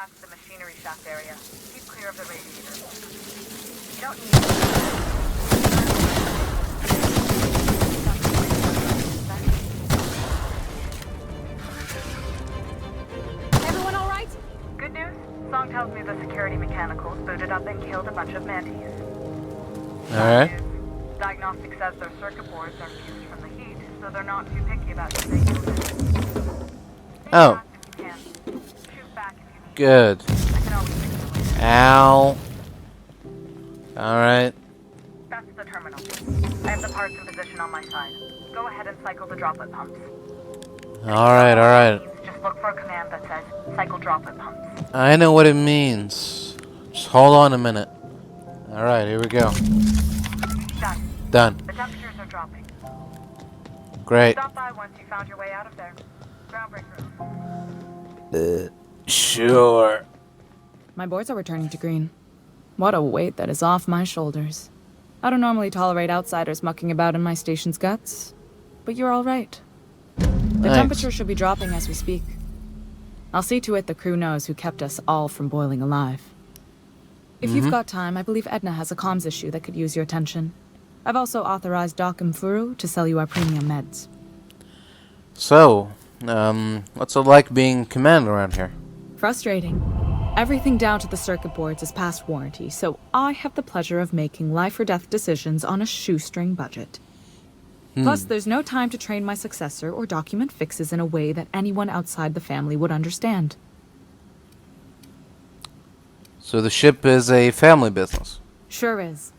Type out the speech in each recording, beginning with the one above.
back to the machinery shaft area. Keep clear of the radiator. You don't need Everyone all right? Good news? Song tells me the security mechanicals booted up and killed a bunch of mantis. Alright. Diagnostic says their circuit boards are fused from the heat, so they're not too picky about using. Oh. Shoot back if you need. Good. I can always fix it later. Ow. Alright. That's the terminal. I have the parts in position on my side. Go ahead and cycle the droplet pumps. Alright, alright. Just look for a command that says cycle droplet pumps. I know what it means. Just hold on a minute. Alright, here we go. Done. Done. The temperatures are dropping. Great. Stop by once you found your way out of there. Groundbreaker. Sure. My boards are returning to green. What a weight that is off my shoulders. I don't normally tolerate outsiders mucking about in my station's guts, but you're all right. The temperature should be dropping as we speak. I'll see to it the crew knows who kept us all from boiling alive. If you've got time, I believe Edna has a comms issue that could use your attention. I've also authorized Doc and Furu to sell you our premium meds. So, what's it like being command around here? Frustrating. Everything down to the circuit boards is past warranty, so I have the pleasure of making life or death decisions on a shoestring budget. Plus, there's no time to train my successor or document fixes in a way that anyone outside the family would understand. So the ship is a family business. Sure is.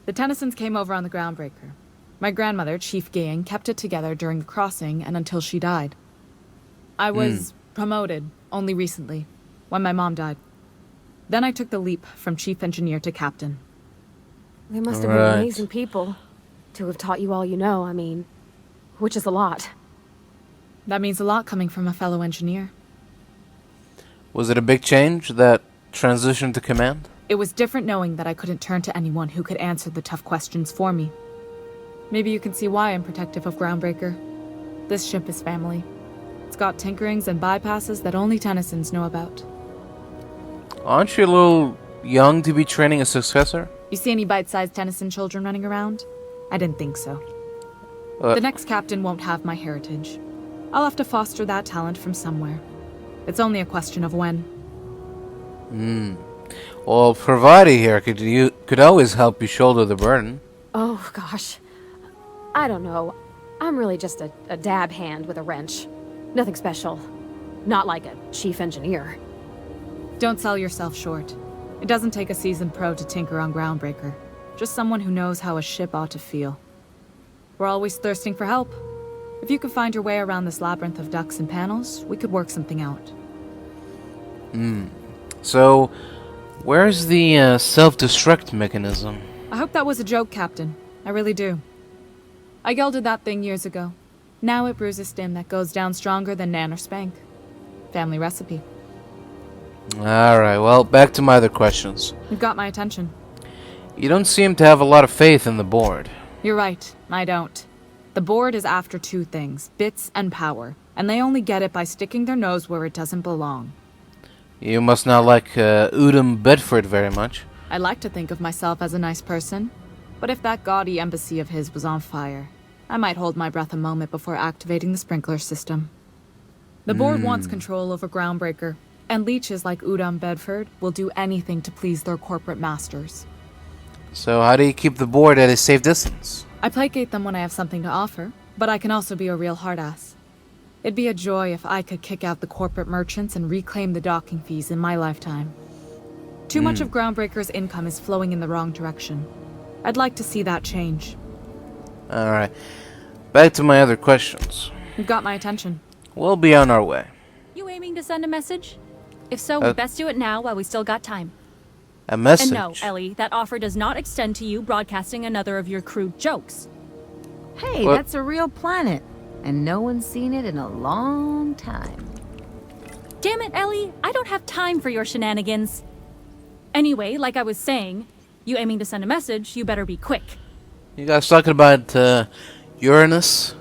The Tennysons came over on the Groundbreaker. My grandmother, Chief Gang, kept it together during the crossing and until she died. I was promoted only recently, when my mom died. Then I took the leap from chief engineer to captain. They must have been amazing people to have taught you all you know, I mean, which is a lot. That means a lot coming from a fellow engineer. Was it a big change, that transition to command? It was different knowing that I couldn't turn to anyone who could answer the tough questions for me. Maybe you can see why I'm protective of Groundbreaker. This ship is family. It's got tinkerings and bypasses that only Tennysons know about. Aren't you a little young to be training a successor? You see any bite-sized Tennyson children running around? I didn't think so. The next captain won't have my heritage. I'll have to foster that talent from somewhere. It's only a question of when. Well, Pravati here could always help you shoulder the burden. Oh, gosh. I don't know. I'm really just a dab hand with a wrench. Nothing special. Not like a chief engineer. Don't sell yourself short. It doesn't take a seasoned pro to tinker on Groundbreaker. Just someone who knows how a ship ought to feel. We're always thirsting for help. If you could find your way around this labyrinth of ducts and panels, we could work something out. So, where's the self-destruct mechanism? I hope that was a joke, Captain. I really do. I gelded that thing years ago. Now it brews a stim that goes down stronger than Nan or Spank. Family recipe. Alright, well, back to my other questions. You've got my attention. You don't seem to have a lot of faith in the board. You're right, I don't. The board is after two things, bits and power, and they only get it by sticking their nose where it doesn't belong. You must not like Udom Bedford very much. I like to think of myself as a nice person, but if that gaudy embassy of his was on fire, I might hold my breath a moment before activating the sprinkler system. The board wants control over Groundbreaker, and leeches like Udom Bedford will do anything to please their corporate masters. So how do you keep the board at a safe distance? I placate them when I have something to offer, but I can also be a real hard-ass. It'd be a joy if I could kick out the corporate merchants and reclaim the docking fees in my lifetime. Too much of Groundbreaker's income is flowing in the wrong direction. I'd like to see that change. Alright, back to my other questions. You've got my attention. We'll be on our way. You aiming to send a message? If so, we best do it now while we still got time. A message? And no, Ellie, that offer does not extend to you broadcasting another of your crude jokes. Hey, What? that's a real planet, and no one's seen it in a long time. Damn it, Ellie, I don't have time for your shenanigans. Anyway, like I was saying, you aiming to send a message, you better be quick. You guys talking about Uranus?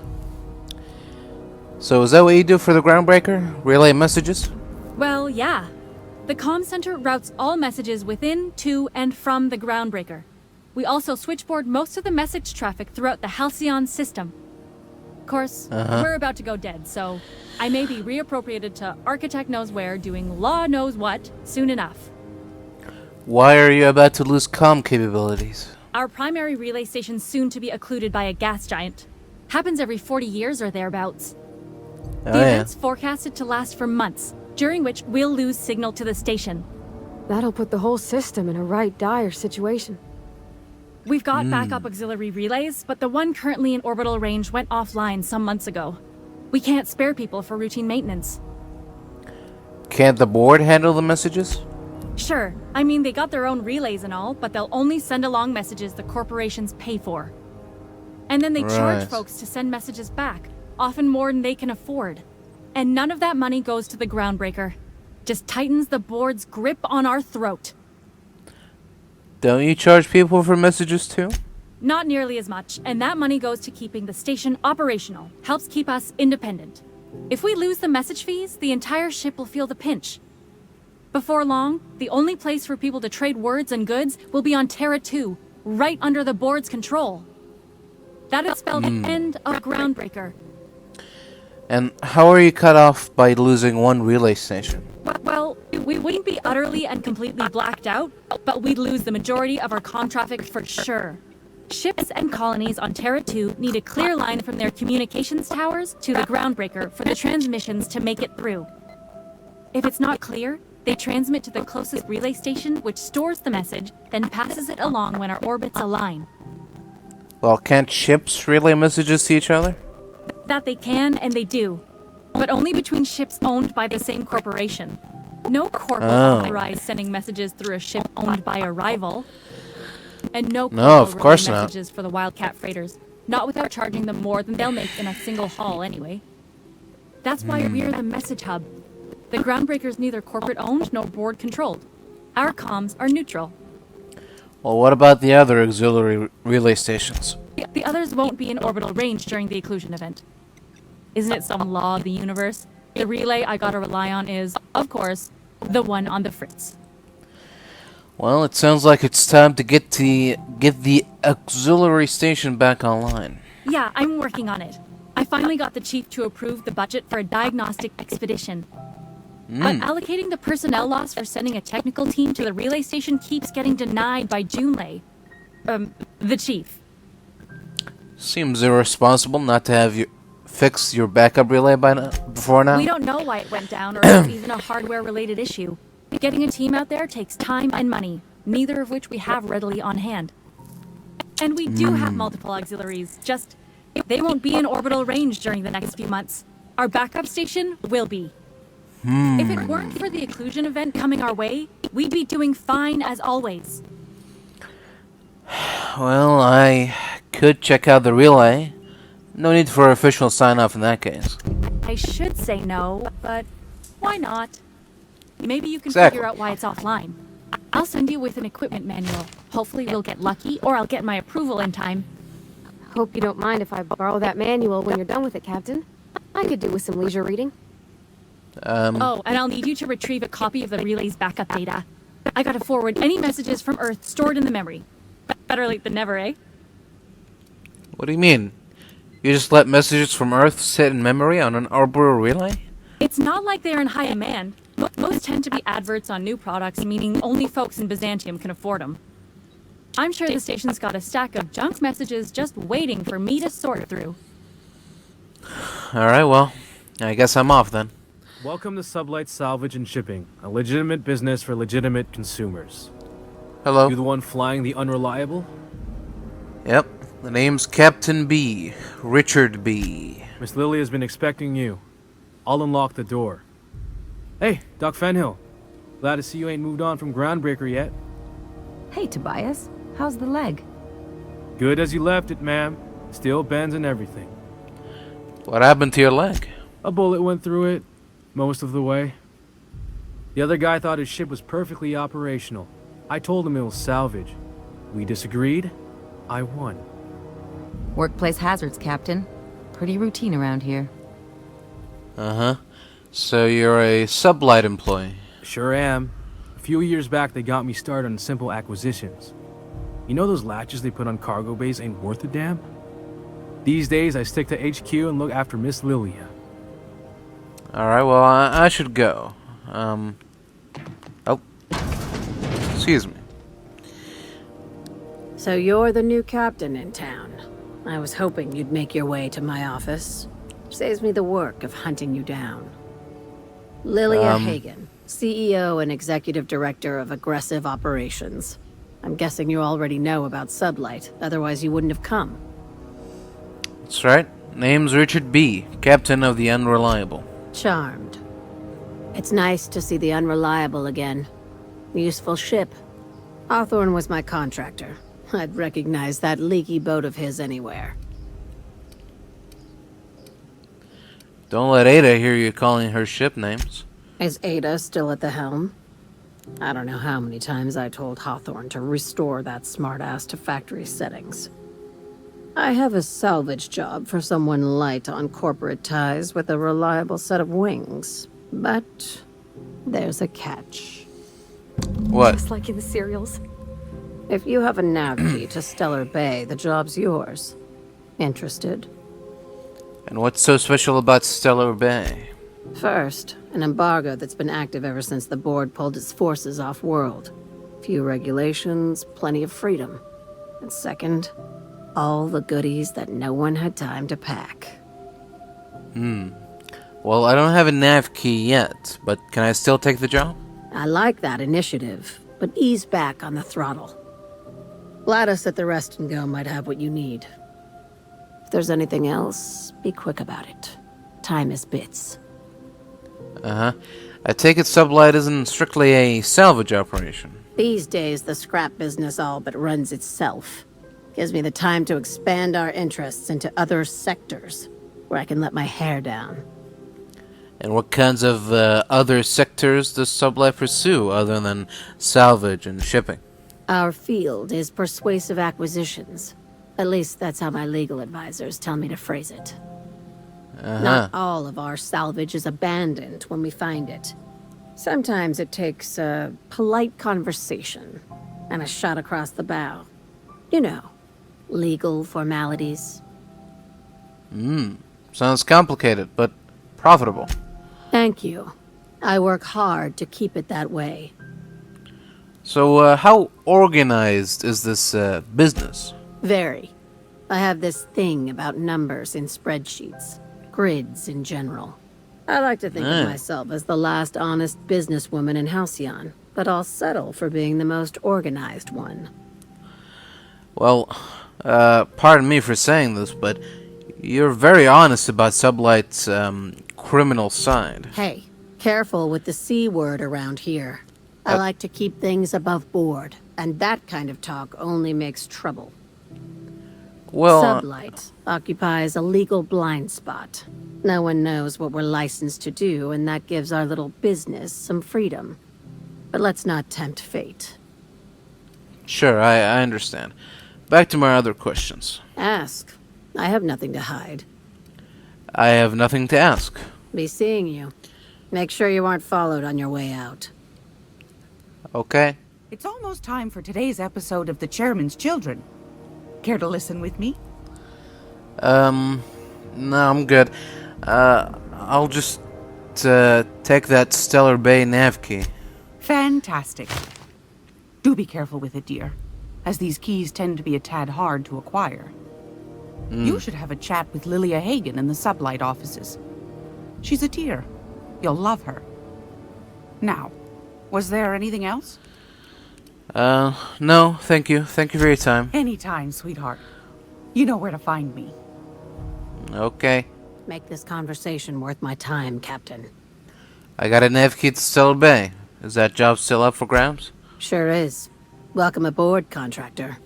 So is that what you do for the Groundbreaker? Relay messages? Well, yeah. The comm center routes all messages within, to, and from the groundbreaker. We also switchboard most of the message traffic throughout the Halcyon system. Of course, we're about to go dead, so I may be reappropriated to Architect Knows Where doing Law Knows What soon enough. Why are you about to lose comm capabilities? Our primary relay station's soon to be occluded by a gas giant. Happens every 40 years or thereabouts. Oh, The yeah. event's forecasted to last for months, during which we'll lose signal to the station. That'll put the whole system in a right dire situation. We've got backup auxiliary relays, but the one currently in orbital range went offline some months ago. We can't spare people for routine maintenance. Can't the board handle the messages? Sure, I mean they got their own relays and all, but they'll only send along messages the corporations pay for. And then they charge Right. folks to send messages back, often more than they can afford. And none of that money goes to the groundbreaker. Just tightens the board's grip on our throat. Don't you charge people for messages too? Not nearly as much, and that money goes to keeping the station operational, helps keep us independent. If we lose the message fees, the entire ship will feel the pinch. Before long, the only place for people to trade words and goods will be on Terra 2, right under the board's control. That'd spell the end of Groundbreaker. And how are you cut off by losing one relay station? Well, we wouldn't be utterly and completely blacked out, but we'd lose the majority of our comm traffic for sure. Ships and colonies on Terra 2 need a clear line from their communications towers to the Groundbreaker for the transmissions to make it through. If it's not clear, they transmit to the closest relay station, which stores the message, then passes it along when our orbits align. Well, can't ships relay messages to each other? That they can, and they do. But only between ships owned by the same corporation. No corp will authorize sending messages through a ship owned by a rival. And no corp No, of will course relay not. messages for the Wildcat freighters. Not without charging them more than they'll make in a single haul anyway. That's why we're the message hub. The Groundbreaker's neither corporate owned nor board controlled. Our comms are neutral. Well, what about the other auxiliary relay stations? The others won't be in orbital range during the occlusion event. Isn't it some law of the universe? The relay I gotta rely on is, of course, the one on the Fritz. Well, it sounds like it's time to get the auxiliary station back online. Yeah, I'm working on it. I finally got the chief to approve the budget for a diagnostic expedition. But allocating the personnel loss for sending a technical team to the relay station keeps getting denied by Junlei. The chief. Seems irresponsible not to have you fix your backup relay before now. We don't know why it went down or if it's even a hardware-related issue. Getting a team out there takes time and money, neither of which we have readily on hand. And we do have multiple auxiliaries, just they won't be in orbital range during the next few months. Our backup station will be. If it weren't for the occlusion event coming our way, we'd be doing fine as always. Well, I could check out the relay. No need for official sign-off in that case. I should say no, but why not? Maybe you can Exactly. figure out why it's offline. I'll send you with an equipment manual. Hopefully we'll get lucky, or I'll get my approval in time. Hope you don't mind if I borrow that manual when you're done with it, Captain. I could do with some leisure reading. Oh, and I'll need you to retrieve a copy of the relay's backup data. I gotta forward any messages from Earth stored in the memory. Better late than never, eh? What do you mean? You just let messages from Earth sit in memory on an orbital relay? It's not like they're in high demand. Most tend to be adverts on new products, meaning only folks in Byzantium can afford them. I'm sure the station's got a stack of junk messages just waiting for me to sort through. Alright, well, I guess I'm off then. Welcome to Sublight Salvage and Shipping, a legitimate business for legitimate consumers. Hello. You the one flying the Unreliable? Yep, the name's Captain B. Richard B. Miss Lily has been expecting you. I'll unlock the door. Hey, Doc Fenhill. Glad to see you ain't moved on from Groundbreaker yet. Hey, Tobias. How's the leg? Good as you left it, ma'am. Still bends and everything. What happened to your leg? A bullet went through it, most of the way. The other guy thought his ship was perfectly operational. I told him it was salvage. We disagreed. I won. Workplace hazards, Captain. Pretty routine around here. Uh-huh. So you're a sublight employee. Sure am. few years back, they got me started on simple acquisitions. You know those latches they put on cargo bays ain't worth a damn? These days, I stick to HQ and look after Miss Lilia. Alright, well, I should go. Oh. Excuse me. So you're the new captain in town. I was hoping you'd make your way to my office. Saves me the work of hunting you down. Lilia Hagen, CEO and Executive Director of Aggressive Operations. I'm guessing you already know about Sublight, otherwise you wouldn't have come. That's right. Name's Richard B., Captain of the Unreliable. Charmed. It's nice to see the Unreliable again. Useful ship. Hawthorne was my contractor. I'd recognize that leaky boat of his anywhere. Don't let Ada hear you calling her ship names. Is Ada still at the helm? I don't know how many times I told Hawthorne to restore that smartass to factory settings. I have a salvage job for someone light on corporate ties with a reliable set of wings. But there's a catch. What? Just like in the serials. If you have a Nav-Key to Stellar Bay, the job's yours. Interested? And what's so special about Stellar Bay? First, an embargo that's been active ever since the board pulled its forces off-world. Few regulations, plenty of freedom. And second, all the goodies that no one had time to pack. Well, I don't have a Nav-Key yet, but can I still take the job? I like that initiative, but ease back on the throttle. Gladys at the Rest and Go might have what you need. If there's anything else, be quick about it. Time is bits. Uh-huh. I take it Sublight isn't strictly a salvage operation. These days, the scrap business all but runs itself. Gives me the time to expand our interests into other sectors, where I can let my hair down. And what kinds of other sectors does Sublight pursue other than salvage and shipping? Our field is persuasive acquisitions. At least that's how my legal advisors tell me to phrase it. Not all of our salvage is abandoned when we find it. Sometimes it takes a polite conversation and a shot across the bow. You know, legal formalities. Sounds complicated, but profitable. Thank you. I work hard to keep it that way. So, how organized is this business? Very. I have this thing about numbers in spreadsheets. Grids in general. I like to think of myself as the last honest businesswoman in Halcyon, but I'll settle for being the most organized one. Well, pardon me for saying this, but you're very honest about Sublight's criminal side. Hey, careful with the C word around here. I like to keep things above board, and that kind of talk only makes trouble. Well, Sublight occupies a legal blind spot. No one knows what we're licensed to do, and that gives our little business some freedom. But let's not tempt fate. sure, I understand. Back to my other questions. Ask. I have nothing to hide. I have nothing to ask. Be seeing you. Make sure you aren't followed on your way out. Okay? It's almost time for today's episode of The Chairman's Children. Care to listen with me? No, I'm good. I'll just take that Stellar Bay Nav-Key. Fantastic. Do be careful with it, dear, as these keys tend to be a tad hard to acquire. You should have a chat with Lilia Hagen in the Sublight offices. She's a dear. You'll love her. Now, was there anything else? No, thank you. Thank you for your time. Anytime, sweetheart. You know where to find me. Okay. Make this conversation worth my time, Captain. I got a Nav-Key to Stellar Bay. Is that job still up for grabs? Sure is. Welcome aboard, contractor.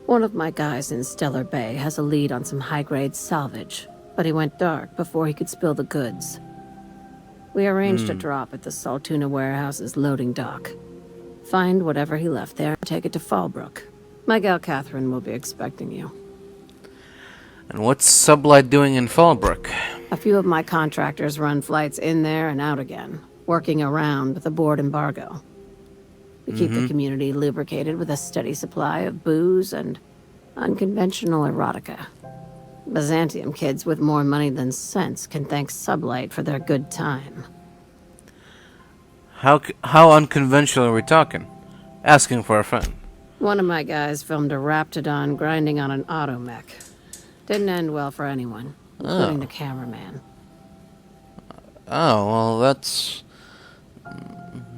One of my guys in Stellar Bay has a lead on some high-grade salvage, but he went dark before he could spill the goods. We arranged a drop at the Saltuna warehouse's loading dock. Find whatever he left there and take it to Fallbrook. My gal Catherine will be expecting you. And what's Sublight doing in Fallbrook? A few of my contractors run flights in there and out again, working around with the board embargo. We keep the community lubricated with a steady supply of booze and unconventional erotica. Byzantium kids with more money than sense can thank Sublight for their good time. How unconventional are we talking? Asking for a friend. One of my guys filmed a Raptidon grinding on an automech. Didn't end well for anyone, including the cameraman. Oh, well, that's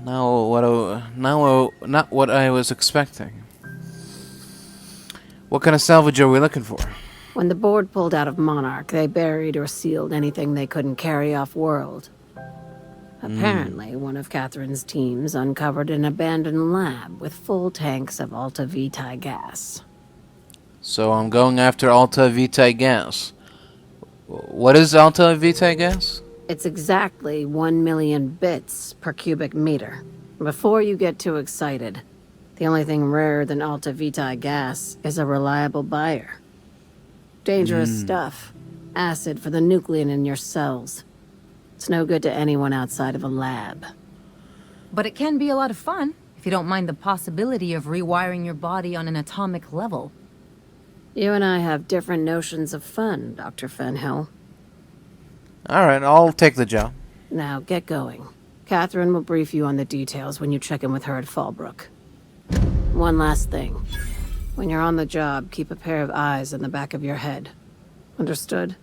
not what I was expecting. What kind of salvage are we looking for? When the board pulled out of Monarch, they buried or sealed anything they couldn't carry off-world. Apparently, one of Catherine's teams uncovered an abandoned lab with full tanks of Alta Vitae gas. So I'm going after Alta Vitae gas. What is Alta Vitae gas? It's exactly 1 million bits per cubic meter. Before you get too excited, the only thing rarer than Alta Vitae gas is a reliable buyer. Dangerous stuff. Acid for the nucleon in your cells. It's no good to anyone outside of a lab. But it can be a lot of fun, if you don't mind the possibility of rewiring your body on an atomic level. You and I have different notions of fun, Dr. Fenhill. Alright, I'll take the job. Now, get going. Catherine will brief you on the details when you check in with her at Fallbrook. One last thing. When you're on the job, keep a pair of eyes in the back of your head. Understood?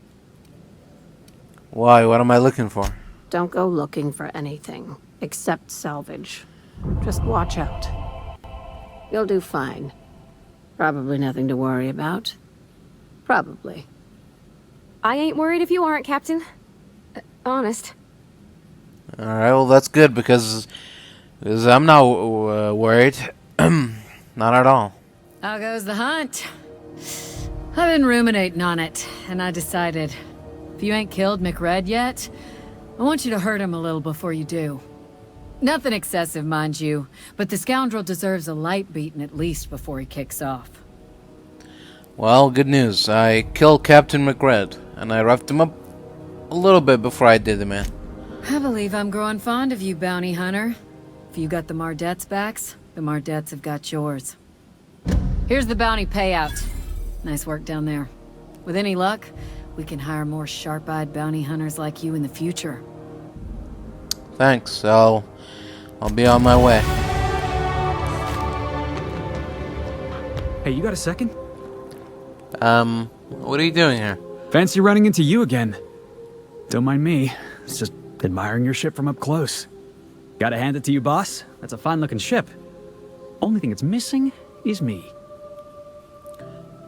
Why? What am I looking for? Don't go looking for anything, except salvage. Just watch out. You'll do fine. Probably nothing to worry about. Probably. I ain't worried if you aren't, Captain. Honest. Alright, well that's good because I'm not worried. Not at all. How goes the hunt? I've been ruminating on it, and I decided, if you ain't killed McRed yet, I want you to hurt him a little before you do. Nothing excessive, mind you, but the scoundrel deserves a light beating at least before he kicks off. Well, good news. I killed Captain McRed, and I roughed him up a little bit before I did it, man. I believe I'm growing fond of you, bounty hunter. If you got the Mardets' backs, the Mardets have got yours. Here's the bounty payout. Nice work down there. With any luck, we can hire more sharp-eyed bounty hunters like you in the future. Thanks. I'll be on my way. Hey, you got a second? What are you doing here? Fancy running into you again. Don't mind me. It's just admiring your ship from up close. Gotta hand it to you, boss. That's a fine-looking ship. Only thing it's missing is me.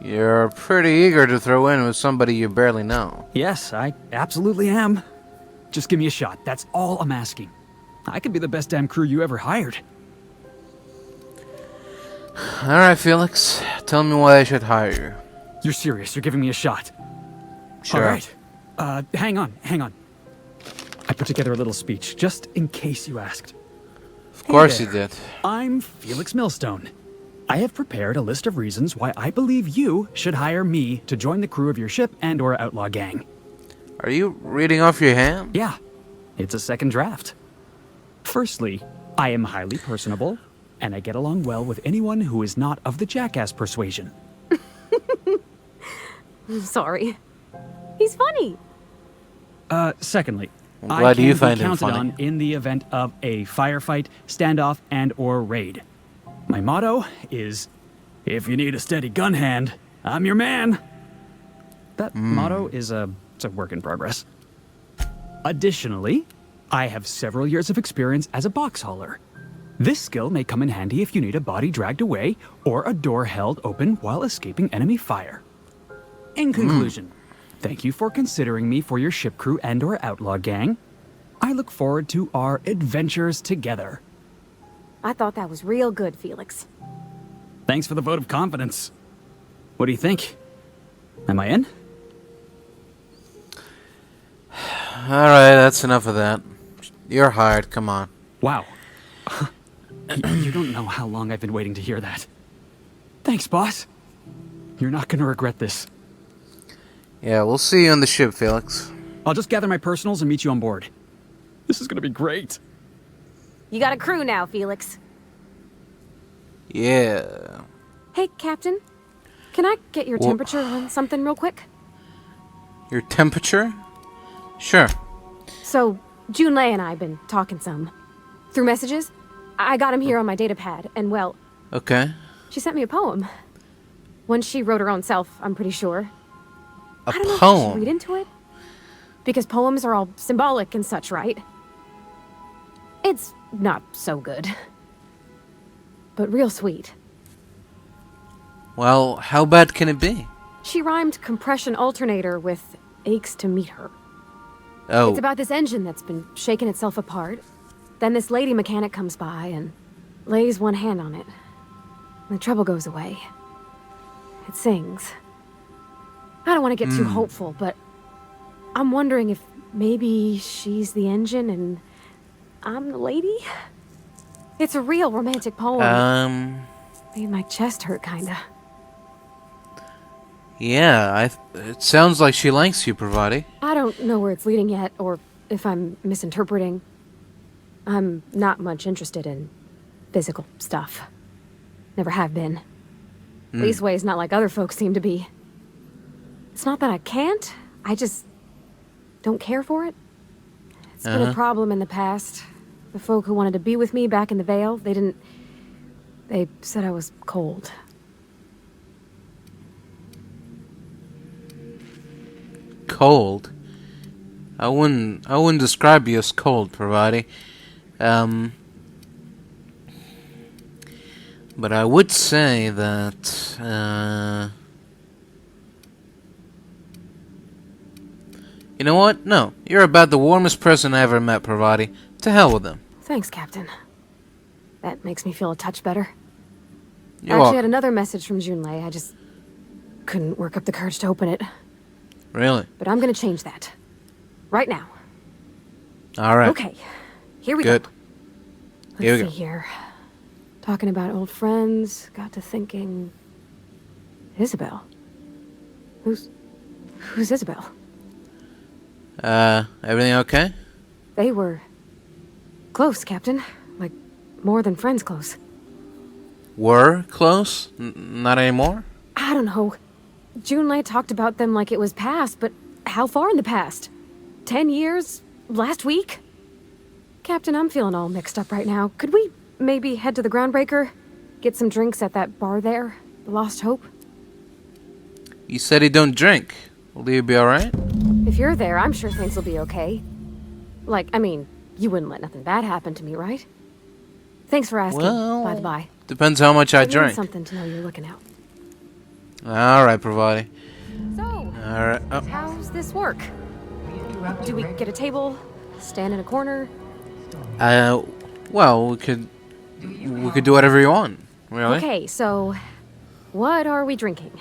You're pretty eager to throw in with somebody you barely know. Yes, I absolutely am. Just give me a shot. That's all I'm asking. I could be the best damn crew you ever hired. Alright, Felix. Tell me why I should hire you. You're serious. You're giving me a shot. Sure. All right. Hang on. I put together a little speech, just in case you asked. Of course Hey you there. did. I'm Felix Millstone. I have prepared a list of reasons why I believe you should hire me to join the crew of your ship and/or outlaw gang. Are you reading off your hand? Yeah, it's a second draft. Firstly, I am highly personable, and I get along well with anyone who is not of the jackass persuasion. I'm sorry. He's funny. Secondly, I'm glad I you can find be him counted funny. on in the event of a firefight, standoff, and/or raid. My motto is, if you need a steady gun hand, I'm your man. That motto is it's a work in progress. Additionally, I have several years of experience as a box hauler. This skill may come in handy if you need a body dragged away or a door held open while escaping enemy fire. In conclusion, thank you for considering me for your ship crew and/or outlaw gang. I look forward to our adventures together. I thought that was real good, Felix. Thanks for the vote of confidence. What do you think? Am I in? Alright, that's enough of that. You're hired, come on. Wow. You don't know how long I've been waiting to hear that. Thanks, boss. You're not gonna regret this. Yeah, we'll see you on the ship, Felix. I'll just gather my personals and meet you on board. This is gonna be great. You got a crew now, Felix. Yeah. Hey, Captain. Can I get your temperature on something real quick? Your temperature? Sure. So, Junlei and I have been talking some. Through messages. I got him here on my data pad, and well... Okay. She sent me a poem. One she wrote her own self, I'm pretty sure. A I don't know if I poem? should read into it. Because poems are all symbolic and such, right? It's not so good. But real sweet. Well, how bad can it be? She rhymed compression alternator with aches to meet her. Oh. It's about this engine that's been shaking itself apart. Then this lady mechanic comes by and lays one hand on it. And the trouble goes away. It sings. I don't want to get too hopeful, but I'm wondering if maybe she's the engine and I'm the lady? It's a real romantic poem. Made my chest hurt, kinda. Yeah, it sounds like she likes you, Pravati. I don't know where it's leading yet, or if I'm misinterpreting. I'm not much interested in physical stuff. Never have been. Leastways, not like other folks seem to be. It's not that I can't, I just don't care for it. It's been a problem in the past. The folk who wanted to be with me back in the Vale, they said I was cold. Cold? I wouldn't describe you as cold, Pravati. But I would say that, you know what? No, you're about the warmest person I ever met, Pravati. To hell with them. Thanks, Captain. That makes me feel a touch better. You're I actually welcome. had another message from Junlei. I just couldn't work up the courage to open it. Really? But I'm gonna change that. Right now. Alright. Okay. Here we Good. go. Here we Let's go. see here. Talking about old friends, got to thinking... Isabel? Who's Isabel? Everything okay? They were... close, Captain. Like, more than friends close. Were close? Not anymore? I don't know. Junlei talked about them like it was past, but how far in the past? 10 years? Last week? Captain, I'm feeling all mixed up right now. Could we maybe head to the Groundbreaker? Get some drinks at that bar there? The Lost Hope? You said you don't drink. Will you be alright? If you're there, I'm sure things will be okay. Like, I mean, you wouldn't let nothing bad happen to me, right? Thanks for asking, Well, by the by. Depends how much I It means drink. something to know you're looking out. Alright, Pravati. So, Alright. Oh. how's this work? Do we get a table? Stand in a corner? Well, we could do whatever you want, really. Okay, so what are we drinking?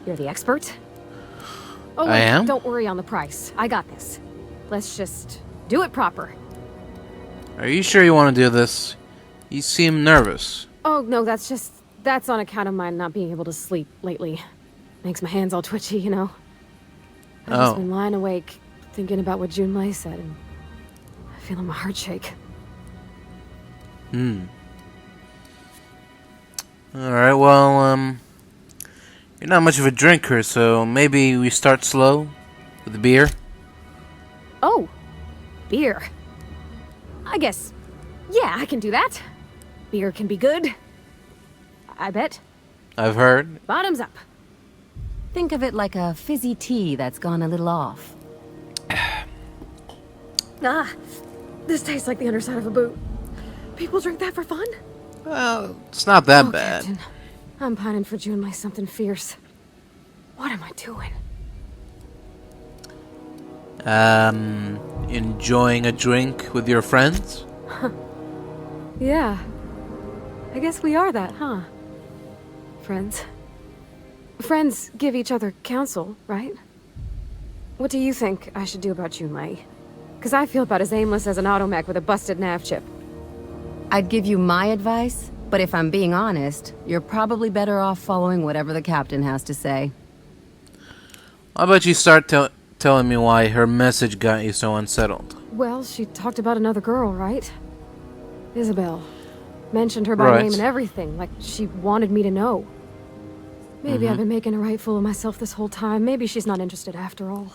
You're the expert? Oh, I wait, am? Don't worry on the price. I got this. Let's just do it proper. Are you sure you want to do this? You seem nervous. Oh, no, that's on account of my not being able to sleep lately. Makes my hands all twitchy, you know? I've just been lying awake, thinking about what Junlei said, and feeling my heart shake. Alright, well, you're not much of a drinker, so maybe we start slow with the beer? Oh, beer. I guess, yeah, I can do that. Beer can be good. I bet. I've heard. Bottoms up. Think of it like a fizzy tea that's gone a little off. Ah, this tastes like the underside of a boot. People drink that for fun? Well, it's not that Oh, bad. Captain, I'm pining for Junlei something fierce. What am I doing? Enjoying a drink with your friends? Yeah. I guess we are that, huh? Friends. Friends give each other counsel, right? What do you think I should do about Junlei? Because I feel about as aimless as an automech with a busted nav chip. I'd give you my advice, but if I'm being honest, you're probably better off following whatever the captain has to say. How about you start telling me why her message got you so unsettled? Well, she talked about another girl, right? Isabel. Mentioned her by Right. name and everything, like she wanted me to know. Maybe I've been making a right fool of myself this whole time. Maybe she's not interested after all.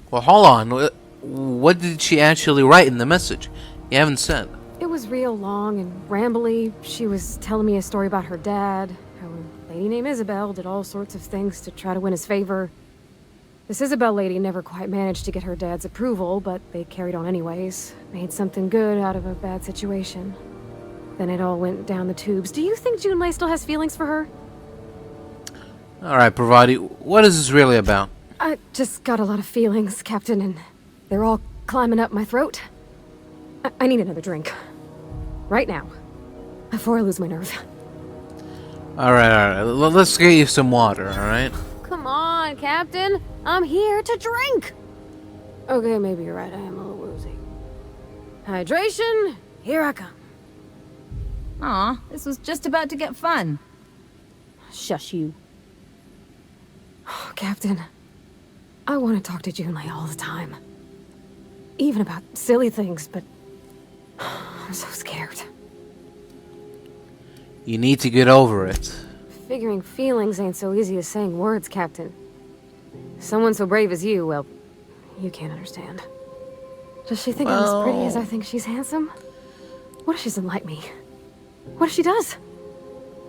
Well, hold on. What did she actually write in the message? You haven't said. It was real long and rambly. She was telling me a story about her dad, how a lady named Isabel did all sorts of things to try to win his favor. This Isabel lady never quite managed to get her dad's approval, but they carried on anyways. Made something good out of a bad situation. Then it all went down the tubes. Do you think Junlei still has feelings for her? Alright, Pravati, what is this really about? I just got a lot of feelings, Captain, and they're all climbing up my throat. I need another drink. Right now. Before I lose my nerve. Alright. Let's get you some water, alright? Come on, Captain. I'm here to drink. Okay, maybe you're right. I am a little woozy. Hydration, here I come. Aw, this was just about to get fun. Shush you. Oh, Captain, I want to talk to Junlei all the time. Even about silly things, but I'm so scared. You need to get over it. Figuring feelings ain't so easy as saying words, Captain. Someone so brave as you, well, you can't understand. Does she think I'm as pretty as I think she's handsome? What if she doesn't like me? What if she does?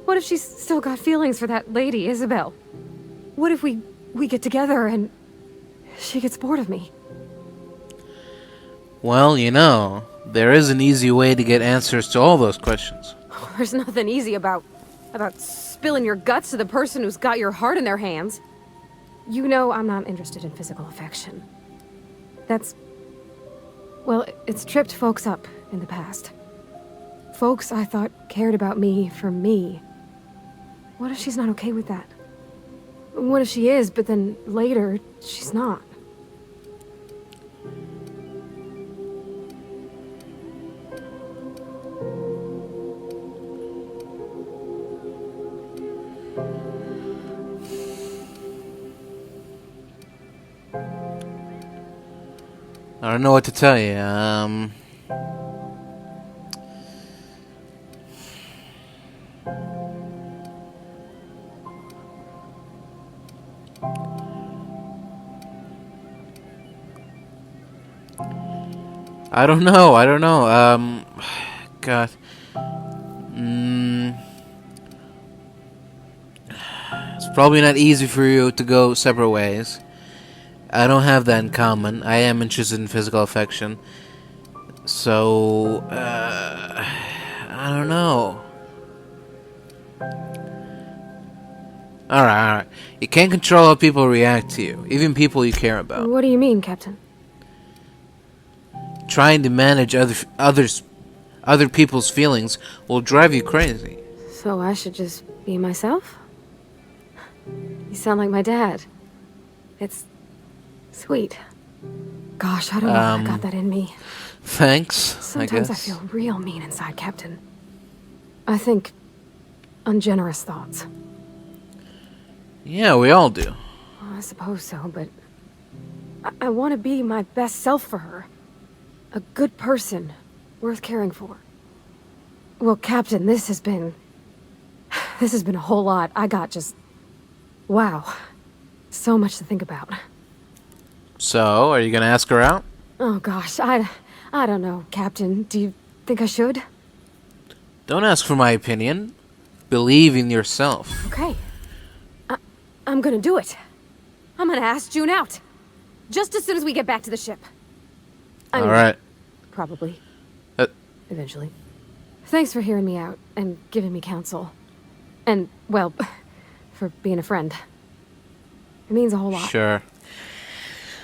What if she's still got feelings for that lady, Isabel? What if we get together and she gets bored of me? Well, you know, there is an easy way to get answers to all those questions. There's nothing easy about spilling your guts to the person who's got your heart in their hands. You know I'm not interested in physical affection. Well, it's tripped folks up in the past. Folks I thought cared about me for me. What if she's not okay with that? What if she is, but then later, she's not? I don't know what to tell you. I don't know. God. It's probably not easy for you to go separate ways. I don't have that in common. I am interested in physical affection. So, I don't know. Alright. You can't control how people react to you, even people you care about. What do you mean, Captain? Trying to manage other people's feelings will drive you crazy. So I should just be myself? You sound like my dad. It's sweet. Gosh, I don't know if I got that in me. Thanks, Sometimes I guess. feel real mean inside, Captain. I think ungenerous thoughts. Yeah, we all do. Well, I suppose so, but I want to be my best self for her. A good person, worth caring for. Well, Captain, this has been a whole lot. I got just... Wow. So much to think about. So, are you gonna ask her out? Oh gosh, I don't know, Captain. Do you think I should? Don't ask for my opinion. Believe in yourself. Okay. I'm gonna do it. I'm gonna ask June out. Just as soon as we get back to the ship. I mean, Alright. Probably. eventually. Thanks for hearing me out and giving me counsel. And, well, for being a friend. It means a whole lot. Sure.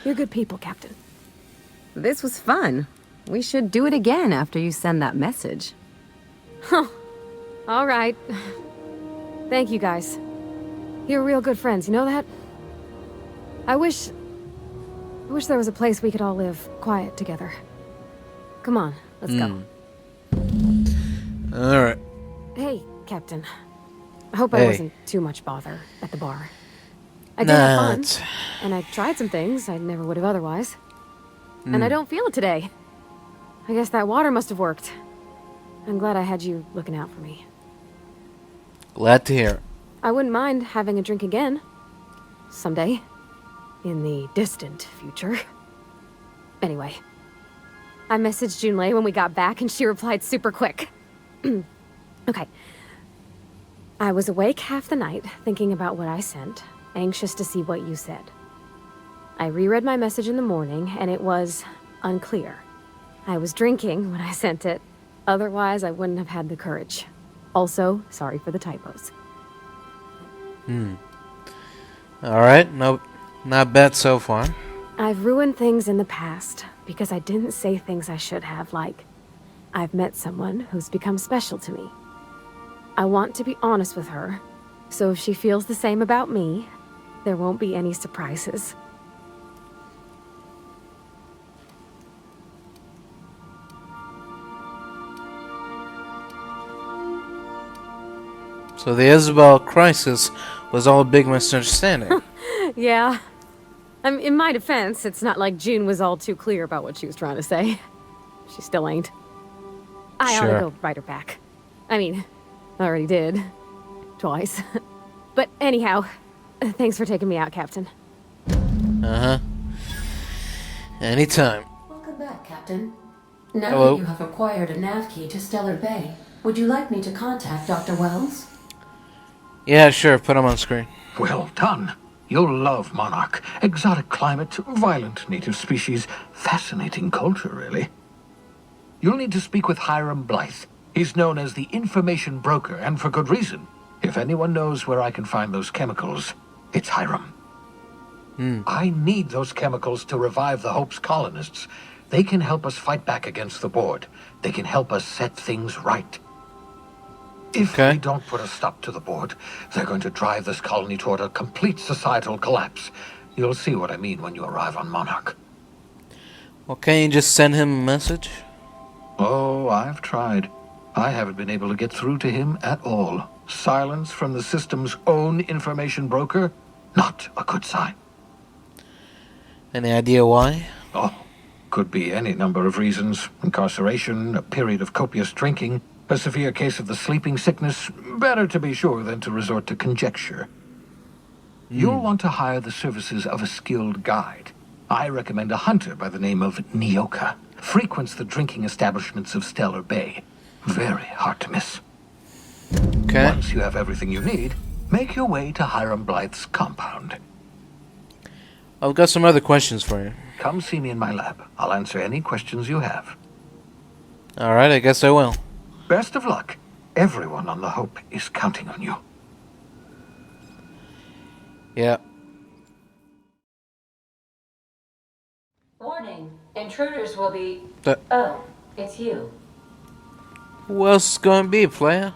You're good people, Captain. This was fun. We should do it again after you send that message. Huh. All right. Thank you, guys. You're real good friends, you know that? I wish there was a place we could all live quiet together. Come on, let's go. Alright. Hey, Captain. I hope I Hey. wasn't too much bother at the bar. I did have fun, it's- and I tried some things I never would have otherwise. And I don't feel it today. I guess that water must have worked. I'm glad I had you looking out for me. Glad to hear. I wouldn't mind having a drink again. Someday. In the distant future. Anyway. I messaged Junlei when we got back and she replied super quick. Okay. I was awake half the night, thinking about what I sent, anxious to see what you said. I reread my message in the morning, and it was unclear. I was drinking when I sent it. Otherwise, I wouldn't have had the courage. Also, sorry for the typos. Alright, no, not bad so far. I've ruined things in the past because I didn't say things I should have, like, I've met someone who's become special to me. I want to be honest with her, so if she feels the same about me, there won't be any surprises. So the Isabel crisis was all a big misunderstanding. Yeah. In my defense, it's not like June was all too clear about what she was trying to say. She still ain't. I ought to go write her back. I mean, I already did. Twice. But anyhow, thanks for taking me out, Captain. Uh-huh. Anytime. Welcome back, Captain. Now Hello. that you have acquired a Nav-Key to Stellar Bay, would you like me to contact Dr. Wells? Yeah, sure, put him on screen. Well done. You'll love Monarch. Exotic climate, violent native species, fascinating culture, really. You'll need to speak with Hiram Blythe. He's known as the information broker, and for good reason. If anyone knows where I can find those chemicals, it's Hiram. I need those chemicals to revive the Hope's colonists. They can help us fight back against the Board. They can help us set things right. If we don't put a stop to the Board, they're going to drive this colony toward a complete societal collapse. You'll see what I mean when you arrive on Monarch. Well, can't you just send him a message? Oh, I've tried. I haven't been able to get through to him at all. Silence from the system's own information broker? Not a good sign. Any idea why? Oh, could be any number of reasons. Incarceration, a period of copious drinking, a severe case of the sleeping sickness. Better to be sure than to resort to conjecture. You'll want to hire the services of a skilled guide. I recommend a hunter by the name of Nyoka. Frequents the drinking establishments of Stellar Bay. Very hard to miss. Okay. Once you have everything you need, make your way to Hiram Blythe's compound. I've got some other questions for you. Come see me in my lab. I'll answer any questions you have. Alright, I guess I will. Best of luck. Everyone on the Hope is counting on you. Yeah. Warning. Intruders will be... The Oh, it's you. Who else is gonna be, player?